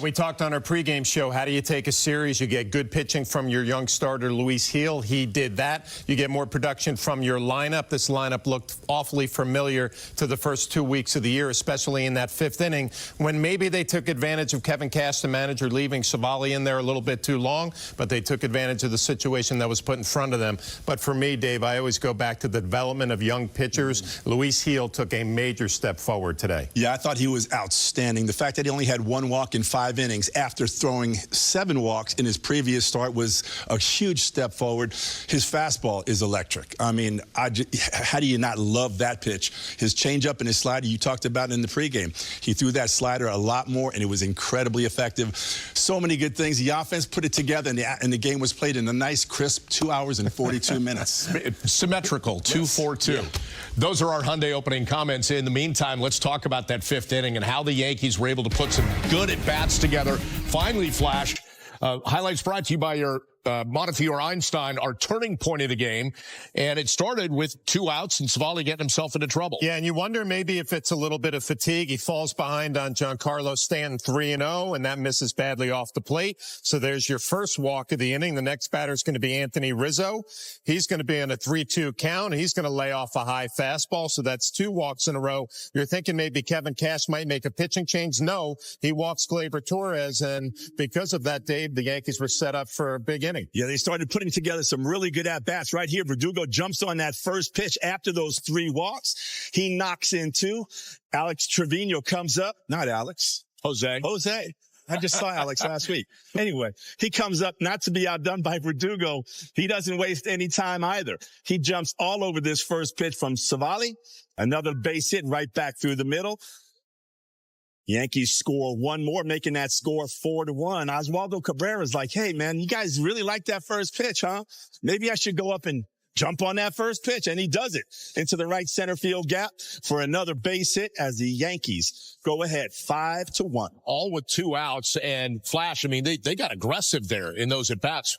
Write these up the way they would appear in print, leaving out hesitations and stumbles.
We talked on our pregame show, how do you take a series? You get good pitching from your young starter, Luis Gil. He did that. You get more production from your lineup. This lineup looked awfully familiar to the first 2 weeks of the year, especially in that fifth inning, when maybe they took advantage of Kevin Cash, the manager, leaving Savali in there a little bit too long, but they took advantage of the situation that was put in front of them. But for me, Dave, I always go back to the development of young pitchers. Luis Gil took a major step forward today. Yeah, I thought he was outstanding. The fact that he only had one walk in 5 innings after throwing 7 walks in his previous start was a huge step forward. His fastball is electric. I mean, how do you not love that pitch? His changeup and his slider, you talked about in the pregame. He threw that slider a lot more, and it was incredibly effective. So many good things. The offense put it together, and the game was played in a nice, crisp 2 hours and 42 minutes. Symmetrical, 2-4-2. Yeah. Those are our Hyundai opening comments. In the meantime, let's talk about that fifth inning and how the Yankees were able to put some good at-bats together. Finally flashed. Highlights brought to you by your Montefiore Einstein, our turning point of the game. And it started with 2 outs and Savali getting himself into trouble. Yeah, and you wonder maybe if it's a little bit of fatigue. He falls behind on Giancarlo Stanton 3-0, and that misses badly off the plate. So there's your first walk of the inning. The next batter is going to be Anthony Rizzo. He's going to be on a 3-2 count. He's going to lay off a high fastball. So that's 2 walks in a row. You're thinking maybe Kevin Cash might make a pitching change. No, he walks Gleyber Torres. And because of that, Dave, the Yankees were set up for a big inning. Yeah, they started putting together some really good at-bats. Right here, Verdugo jumps on that first pitch after those 3 walks. He knocks in 2. Alex Trevino comes up. Not Alex. Jose. I just saw Alex last week. Anyway, he comes up not to be outdone by Verdugo. He doesn't waste any time either. He jumps all over this first pitch from Savali. Another base hit right back through the middle. Yankees score 1 more, making that score 4-1. Oswaldo Cabrera's like, hey, man, you guys really like that first pitch, huh? Maybe I should go up and jump on that first pitch. And he does it into the right center field gap for another base hit as the Yankees go ahead 5-1. All with 2 outs. And Flash, I mean, they got aggressive there in those at-bats.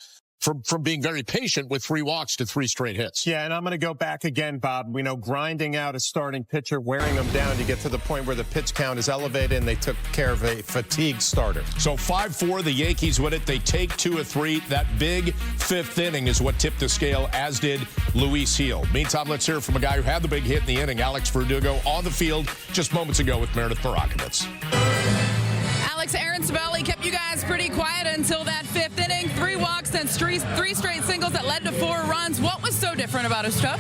From being very patient with 3 walks to 3 straight hits. Yeah, and I'm going to go back again, Bob. We know grinding out a starting pitcher, wearing them down to get to the point where the pitch count is elevated, and they took care of a fatigued starter. So 5-4, the Yankees win it. They take 2 of 3. That big 5th inning is what tipped the scale, as did Luis Gil. Meantime, let's hear from a guy who had the big hit in the inning, Alex Verdugo, on the field just moments ago with Meredith Marakovitz. Alex, Aaron Savali kept you guys pretty quiet until that 5th inning. 3 walks, then 3 straight singles that led to 4 runs. What was so different about his stuff?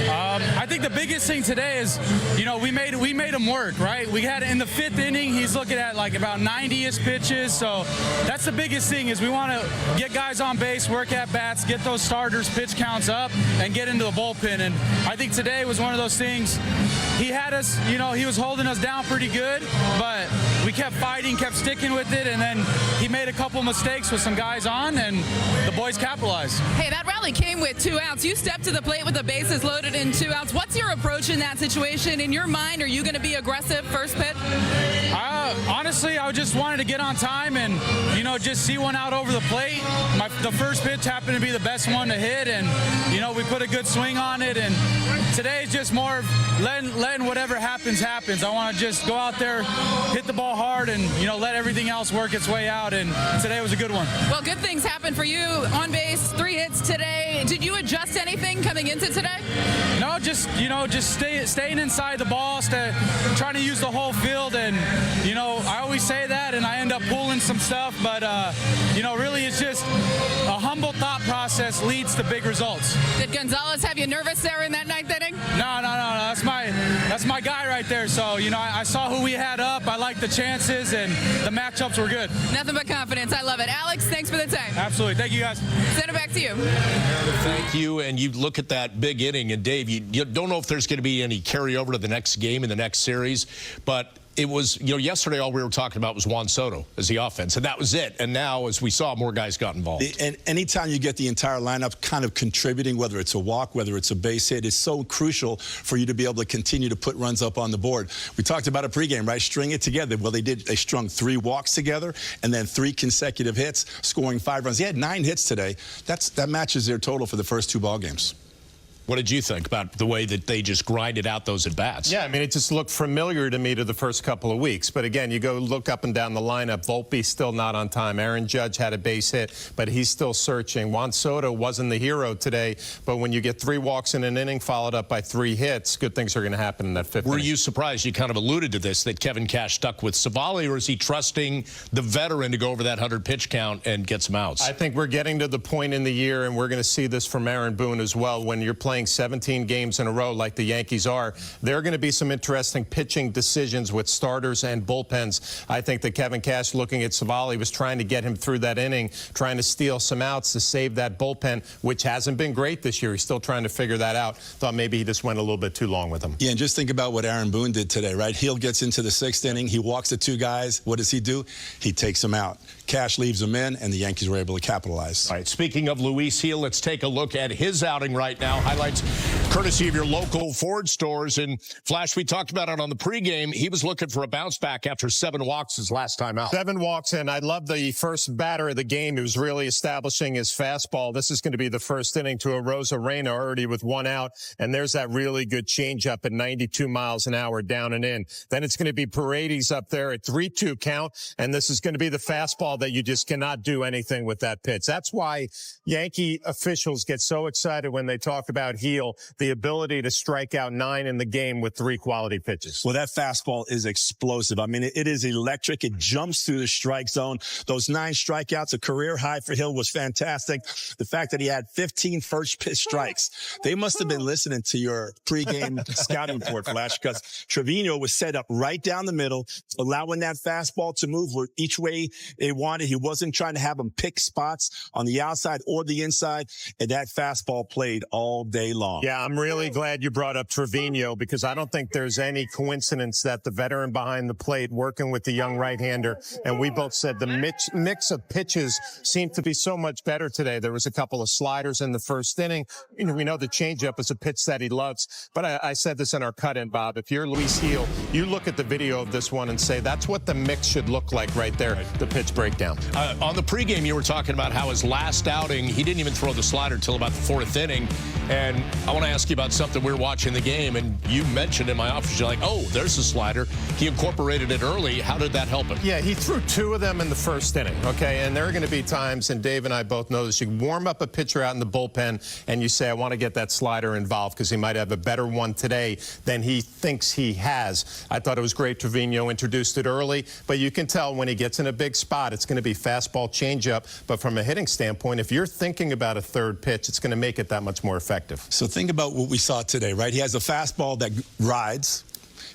I think the biggest thing today is, you know, we made him work, right? We had in the 5th inning, he's looking at like about 90-ish pitches. So that's the biggest thing is we want to get guys on base, work at bats, get those starters pitch counts up, and get into the bullpen. And I think today was one of those things. He had us, you know, he was holding us down pretty good, but we kept fighting, kept sticking with it, and then he made a couple mistakes with some guys on, and the boys capitalized. Hey, that rally came with 2 outs. You stepped to the plate with the bases loaded in 2 outs. What's your approach in that situation? In your mind, are you going to be aggressive first pitch? Honestly, I just wanted to get on time and, you know, just see one out over the plate. The first pitch happened to be the best one to hit, and, you know, we put a good swing on it, and today is just more of letting whatever happens. I want to just go out there, hit the ball hard, and, you know, let everything else work its way out, and today was a good one. Well, good things happened for you on base, 3 hits today. Did you adjust anything coming into today? No, just, you know, staying inside the ball, trying to use the whole field, and, you know, I always say that, and I end up pulling some stuff, but, you know, really it's just a humble thought process leads to big results. Did Gonzalez have you nervous there in that 9th inning? No, that's my guy right there. So, you know, I saw who we had up. I liked the chances, and the matchups were good. Nothing but confidence. I love it. Alex, thanks for the time. Absolutely. Thank you, guys. Send it back to you. Thank you. And you look at that big inning, and Dave, you don't know if there's going to be any carryover to the next game in the next series, but it was, you know, yesterday all we were talking about was Juan Soto as the offense, and that was it. And now, as we saw, more guys got involved. And anytime you get the entire lineup kind of contributing, whether it's a walk, whether it's a base hit, it's so crucial for you to be able to continue to put runs up on the board. We talked about a pregame, right? String it together. Well, they strung 3 walks together and then 3 consecutive hits, scoring 5 runs. He had 9 hits today. That matches their total for the first 2 ball games. What did you think about the way that they just grinded out those at-bats? Yeah, I mean, it just looked familiar to me to the first couple of weeks. But again, you go look up and down the lineup. Volpe still not on time. Aaron Judge had a base hit, but he's still searching. Juan Soto wasn't the hero today, but when you get 3 walks in an inning followed up by 3 hits, good things are going to happen in that 5th inning. Were you surprised? You kind of alluded to this, that Kevin Cash stuck with Savali, or is he trusting the veteran to go over that 100-pitch count and get some outs? I think we're getting to the point in the year, and we're going to see this from Aaron Boone as well, when you're playing 17 games in a row like the Yankees are. There are going to be some interesting pitching decisions with starters and bullpens. I think that Kevin Cash, looking at Savali, was trying to get him through that inning, trying to steal some outs to save that bullpen, which hasn't been great this year. He's still trying to figure that out. Thought maybe he just went a little bit too long with him. Yeah, and just think about what Aaron Boone did today, right? Hill gets into the 6th inning. He walks the 2 guys. What does he do? He takes them out. Cash leaves them in, and the Yankees were able to capitalize. All right, speaking of Luis Gil, let's take a look at his outing right now. Highlights courtesy of your local Ford stores. And Flash, we talked about it on the pregame. He was looking for a bounce back after 7 walks his last time out. 7 walks, and I love the first batter of the game who's really establishing his fastball. This is going to be the first inning to a Rosarena already with 1 out, and there's that really good changeup at 92 miles an hour down and in. Then it's going to be Paredes up there at 3-2 count, and this is going to be the fastball that you just cannot do anything with that pitch. That's why Yankee officials get so excited when they talk about Gil, the ability to strike out 9 in the game with 3 quality pitches. Well, that fastball is explosive. I mean, it is electric. It jumps through the strike zone. Those 9 strikeouts, a career high for Hill, was fantastic. The fact that he had 15 first pitch strikes, they must have been listening to your pregame scouting report, Flash, because Trevino was set up right down the middle, allowing that fastball to move each way they wanted. He wasn't trying to have him pick spots on the outside or the inside, and that fastball played all day long. Yeah, I'm really glad you brought up Trevino, because I don't think there's any coincidence that the veteran behind the plate working with the young right-hander, and we both said the mix of pitches seemed to be so much better today. There was a couple of sliders in the first inning. You know, we know the changeup is a pitch that he loves, but I said this in our cut-in, Bob. If you're Luis Gil, you look at the video of this one and say that's what the mix should look like right there, the pitch breakdown. On the pregame, you were talking about how his last outing, he didn't even throw the slider till about the 4th inning. And I want to ask you about something. We were watching the game, and you mentioned in my office, you're like, oh, there's the slider. He incorporated it early. How did that help him? Yeah, he threw 2 of them in the first inning, okay? And there are going to be times, and Dave and I both know this, you warm up a pitcher out in the bullpen, and you say, I want to get that slider involved because he might have a better one today than he thinks he has. I thought it was great Trevino introduced it early, but you can tell when he gets in a big spot, it's going to be fastball changeup. But from a hitting standpoint, if you're thinking about a 3rd pitch, it's going to make it that much more effective. So think about what we saw today, right? He has a fastball that rides.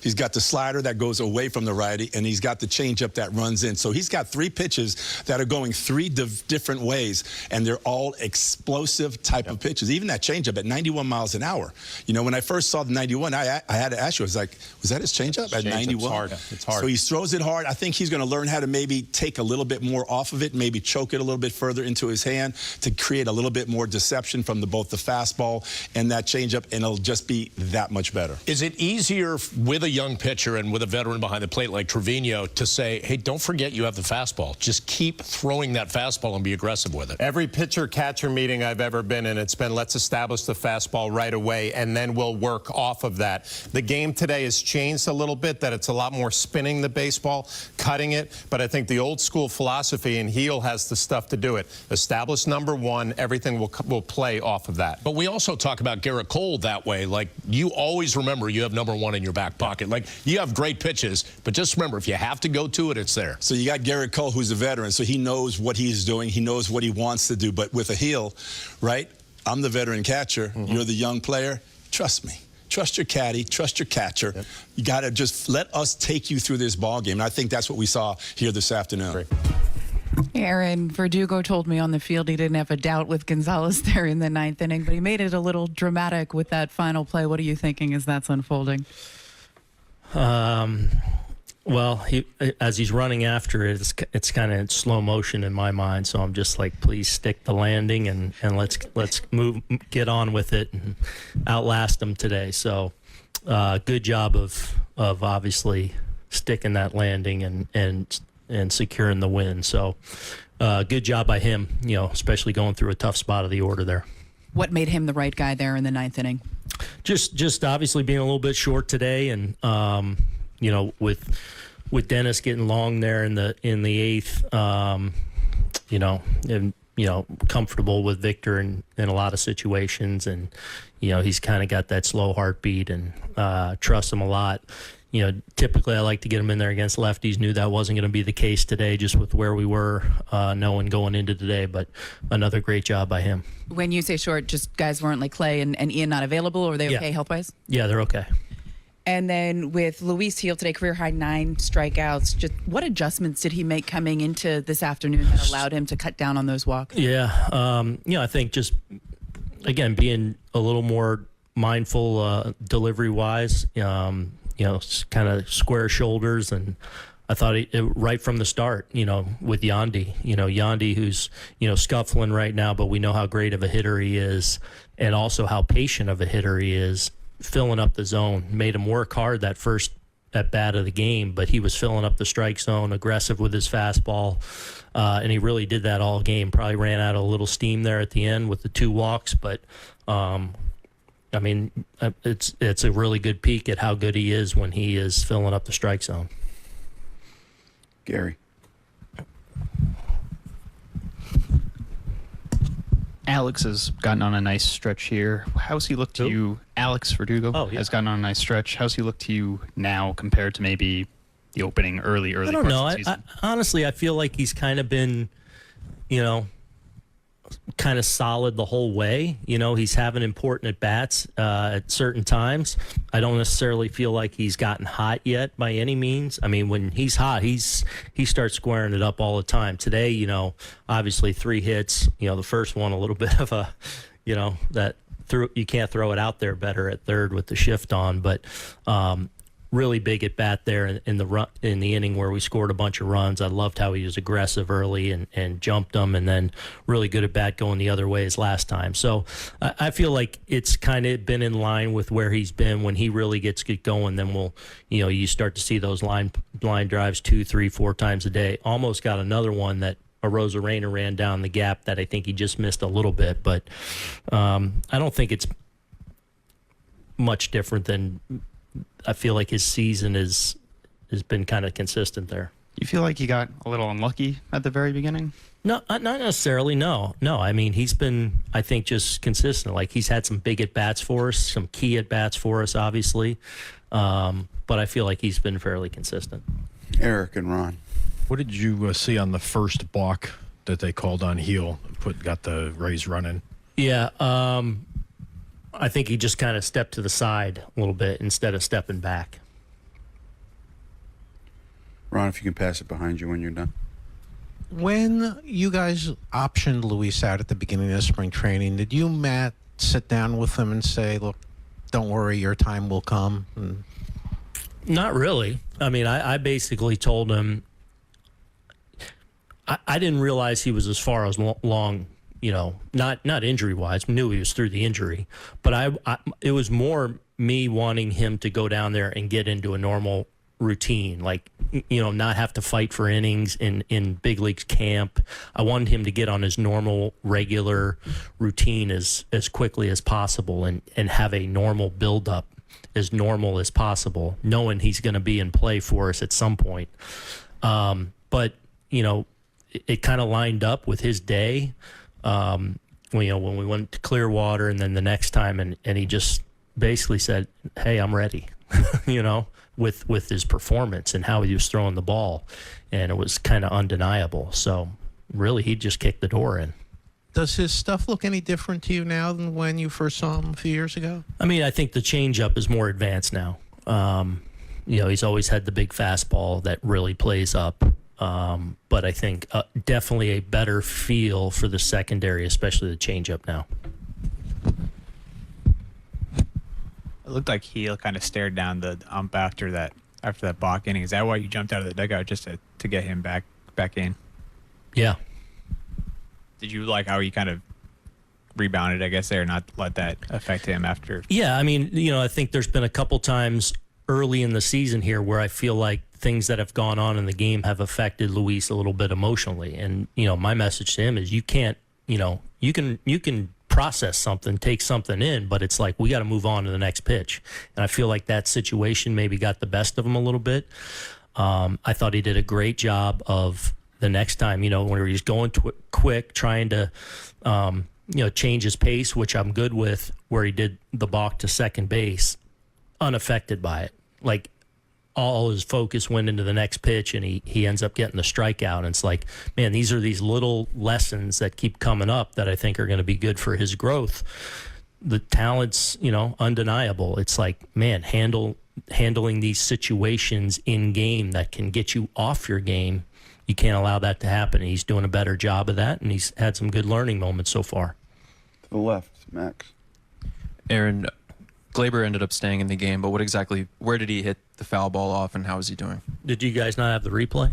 He's got the slider that goes away from the righty, and he's got the changeup that runs in. So he's got 3 pitches that are going 3 different ways, and they're all explosive type of pitches. Even that changeup at 91 miles an hour. You know, when I first saw the 91, I had to ask you, I was like, was that his changeup at 91? It's hard. It's hard. So he throws it hard. I think he's going to learn how to maybe take a little bit more off of it, maybe choke it a little bit further into his hand to create a little bit more deception from both the fastball and that changeup, and it'll just be that much better. Is it easier with a young pitcher and with a veteran behind the plate like Trevino to say, hey, don't forget you have the fastball. Just keep throwing that fastball and be aggressive with it? Every pitcher-catcher meeting I've ever been in, it's been let's establish the fastball right away, and then we'll work off of that. The game today has changed a little bit, that it's a lot more spinning the baseball, cutting it, but I think the old-school philosophy, and Gil has the stuff to do it. Establish number 1, everything will play off of that. But we also talk about Garrett Cole that way. Like, you always remember you have number 1 in your back pocket. Like, you have great pitches, but just remember, if you have to go to it, it's there. So you got Garrett Cole, who's a veteran, so he knows what he's doing. He knows what he wants to do. But with a Gil, right, I'm the veteran catcher. You're the young player. Trust me. Trust your caddy. Trust your catcher. Yep. You got to just let us take you through this ball game. And I think that's what we saw here this afternoon. Great. Aaron Verdugo told me on the field he didn't have a doubt with Gonzalez there in the 9th inning, but he made it a little dramatic with that final play. What are you thinking as that's unfolding? Well, as he's running after it, it's kind of in slow motion in my mind. So I'm just like, please stick the landing and let's get on with it and outlast them today. So good job of obviously sticking that landing and securing the win. So good job by him, you know, especially going through a tough spot of the order there. What made him the right guy there in the 9th inning? Just obviously being a little bit short today, and with Dennis getting long there in the 8th, comfortable with Victor in a lot of situations, and he's kind of got that slow heartbeat, and trust him a lot. Typically I like to get him in there against lefties. Knew that wasn't going to be the case today, just with where we were, knowing going into today. But another great job by him. When you say short, just guys weren't like Clay and Ian not available, or are they okay health-wise? Yeah, they're okay. And then with Luis Gil today, career high 9 strikeouts. Just what adjustments did he make coming into this afternoon that allowed him to cut down on those walks? Yeah, I think just again being a little more mindful delivery-wise. Kind of square shoulders, and I thought right from the start, with Yandy, who's, scuffling right now, but we know how great of a hitter he is, and also how patient of a hitter he is, filling up the zone. Made him work hard that first at bat of the game, but he was filling up the strike zone, aggressive with his fastball, and he really did that all game. Probably ran out a little steam there at the end with the 2 walks, but it's a really good peek at how good he is when he is filling up the strike zone. Gary. Alex has gotten on a nice stretch here. How's he look to you? Alex Verdugo has gotten on a nice stretch. How's he look to you now compared to maybe the opening early I don't parts know. of the season? Honestly, I feel like he's kind of been, kind of solid the whole way. He's having important at bats at certain times. I don't necessarily feel like he's gotten hot yet by any means. I mean, when he's hot, he starts squaring it up all the time. Today, obviously 3 hits. The first one a little bit of a, that you can't throw it out there better at third with the shift on, but really big at bat there in the inning where we scored a bunch of runs. I loved how he was aggressive early and jumped them, and then really good at bat going the other way as last time. So I feel like it's kind of been in line with where he's been. When he really gets going, then you start to see those line drives 2, 3, 4 times a day. Almost got another one that Arozarena ran down the gap that I think he just missed a little bit, but I don't think it's much different than. I feel like his season has been kind of consistent there. You feel like he got a little unlucky at the very beginning? No, not necessarily. No. I mean, he's been, I think, just consistent. Like, he's had some big at-bats for us, some key at-bats for us, obviously. But I feel like he's been fairly consistent. Eric and Ron. What did you see on the first balk that they called on Heel? Got the Rays running? Yeah, I think he just kind of stepped to the side a little bit instead of stepping back. Ron, if you can pass it behind you when you're done. When you guys optioned Luis out at the beginning of spring training, did you, Matt, sit down with him and say, look, don't worry, your time will come? Not really. I mean, I basically told him I didn't realize he was as far as long, not injury-wise. Knew he was through the injury. But it was more me wanting him to go down there and get into a normal routine, like, not have to fight for innings in big leagues camp. I wanted him to get on his normal, regular routine as quickly as possible and have a normal build-up as normal as possible, knowing he's going to be in play for us at some point. But, it kind of lined up with his day. When we went to Clearwater and then the next time, and he just basically said, hey, I'm ready, with his performance and how he was throwing the ball. And it was kind of undeniable. So really, he just kicked the door in. Does his stuff look any different to you now than when you first saw him a few years ago? I mean, I think the changeup is more advanced now. He's always had the big fastball that really plays up. But I think definitely a better feel for the secondary, especially the changeup now. It looked like he kind of stared down the ump after that balk inning. Is that why you jumped out of the dugout, just to get him back in? Yeah. Did you like how he kind of rebounded, I guess, there, not let that affect him after? Yeah, I mean, I think there's been a couple times early in the season here where I feel like things that have gone on in the game have affected Luis a little bit emotionally. And, my message to him is you can't, you can process something, take something in, but it's like we got to move on to the next pitch. And I feel like that situation maybe got the best of him a little bit. I thought he did a great job of the next time, when he's going quick, trying to, change his pace, which I'm good with, where he did the balk to second base, unaffected by it. Like, all his focus went into the next pitch, and he ends up getting the strikeout. And it's like, man, these are these little lessons that keep coming up that I think are going to be good for his growth. The talent's, undeniable. It's like, man, handling these situations in game that can get you off your game. You can't allow that to happen. He's doing a better job of that, and he's had some good learning moments so far. To the left, Max. Aaron, Glaber ended up staying in the game, but where did he hit the foul ball off, and how is he doing? Did you guys not have the replay?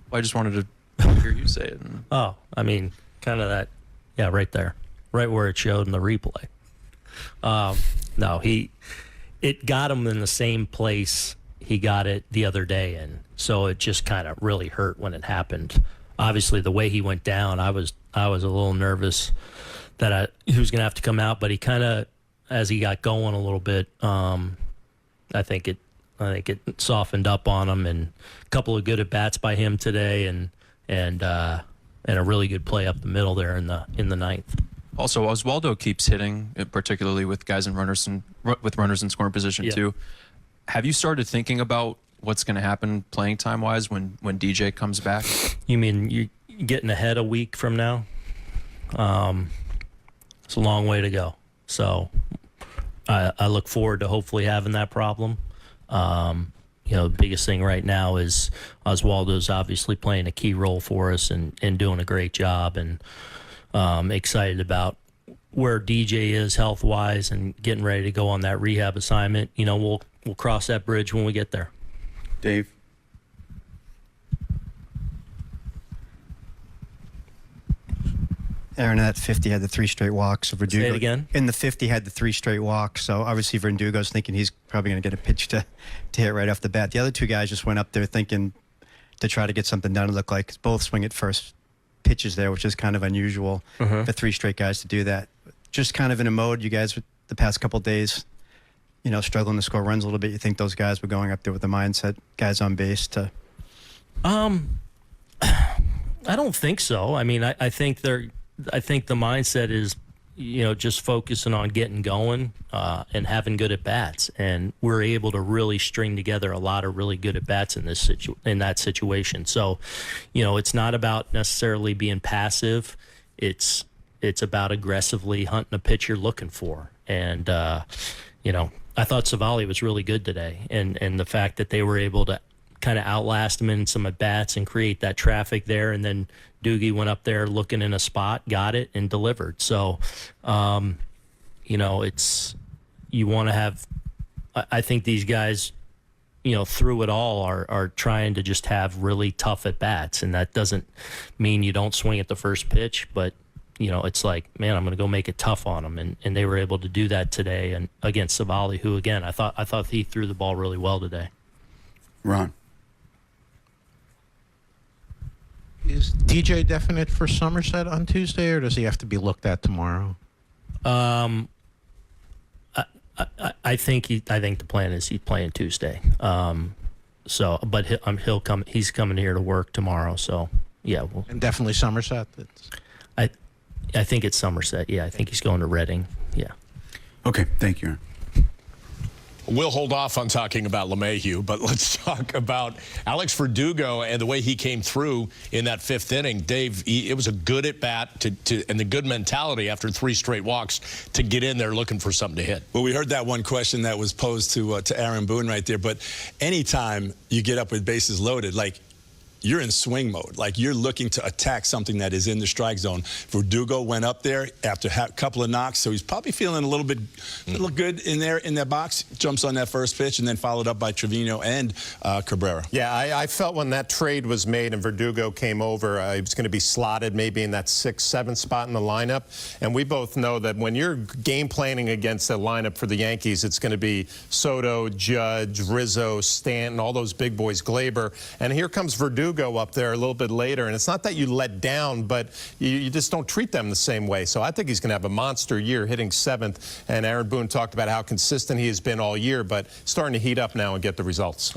Well, I just wanted to hear you say it. Oh, I mean, kind of that, yeah, right there, right where it showed in the replay. No, it got him in the same place he got it the other day, and so it just kind of really hurt when it happened. Obviously, the way he went down, I was a little nervous that he was going to have to come out, but he kind of, as he got going a little bit, I think it softened up on him, and a couple of good at bats by him today, and a really good play up the middle there in the ninth. Also, Oswaldo keeps hitting, particularly with guys runners in scoring position too. Have you started thinking about what's going to happen playing time wise when DJ comes back? You mean you getting ahead a week from now? It's a long way to go. So I look forward to hopefully having that problem. The biggest thing right now is Oswaldo's obviously playing a key role for us and doing a great job, and excited about where DJ is health-wise and getting ready to go on that rehab assignment. We'll cross that bridge when we get there. Dave. Aaron, at 50 had the 3 straight walks. So Verdugo, say it again? In the 50 had the 3 straight walks. So obviously Verdugo's thinking he's probably going to get a pitch to hit right off the bat. The other 2 guys just went up there thinking to try to get something done. It looked like both swing at first pitches there, which is kind of unusual for 3 straight guys to do that. Just kind of in a mode, you guys, the past couple of days, struggling to score runs a little bit. You think those guys were going up there with the mindset, guys on base to... I don't think so. I mean, I think the mindset is, just focusing on getting going and having good at bats, and we're able to really string together a lot of really good at bats in that situation. So, it's not about necessarily being passive. It's about aggressively hunting a pitch you're looking for, and I thought Savali was really good today, and the fact that they were able to kind of outlast him in some at bats and create that traffic there, and then Doogie went up there looking in a spot, got it, and delivered. So, it's, you want to have, I think these guys, through it all are trying to just have really tough at bats, and that doesn't mean you don't swing at the first pitch, but it's like, man, I'm going to go make it tough on them, and they were able to do that today, and against Savali, who again I thought he threw the ball really well today. Ron. Is DJ definite for Somerset on Tuesday, or does he have to be looked at tomorrow? I think the plan is he's playing Tuesday. But he'll come. He's coming here to work tomorrow. So yeah, and definitely Somerset. I think it's Somerset. Yeah, I think he's going to Reading. Yeah. Okay, thank you, Aaron. We'll hold off on talking about LeMahieu, but let's talk about Alex Verdugo and the way he came through in that 5th inning. Dave, it was a good at-bat and the good mentality after 3 straight walks to get in there looking for something to hit. Well, we heard that one question that was posed to Aaron Boone right there, but anytime you get up with bases loaded, like, you're in swing mode. Like, you're looking to attack something that is in the strike zone. Verdugo went up there after a couple of knocks, so he's probably feeling a little good in there in that box. Jumps on that first pitch, and then followed up by Trevino and Cabrera. Yeah, I felt when that trade was made and Verdugo came over, he was going to be slotted maybe in that 6th, 7th spot in the lineup. And we both know that when you're game planning against a lineup for the Yankees, it's going to be Soto, Judge, Rizzo, Stanton, all those big boys, Glaber. And here comes Verdugo Verdugo up there a little bit later. And it's not that you let down, but you just don't treat them the same way. So I think he's going to have a monster year hitting 7th. And Aaron Boone talked about how consistent he has been all year, but starting to heat up now and get the results.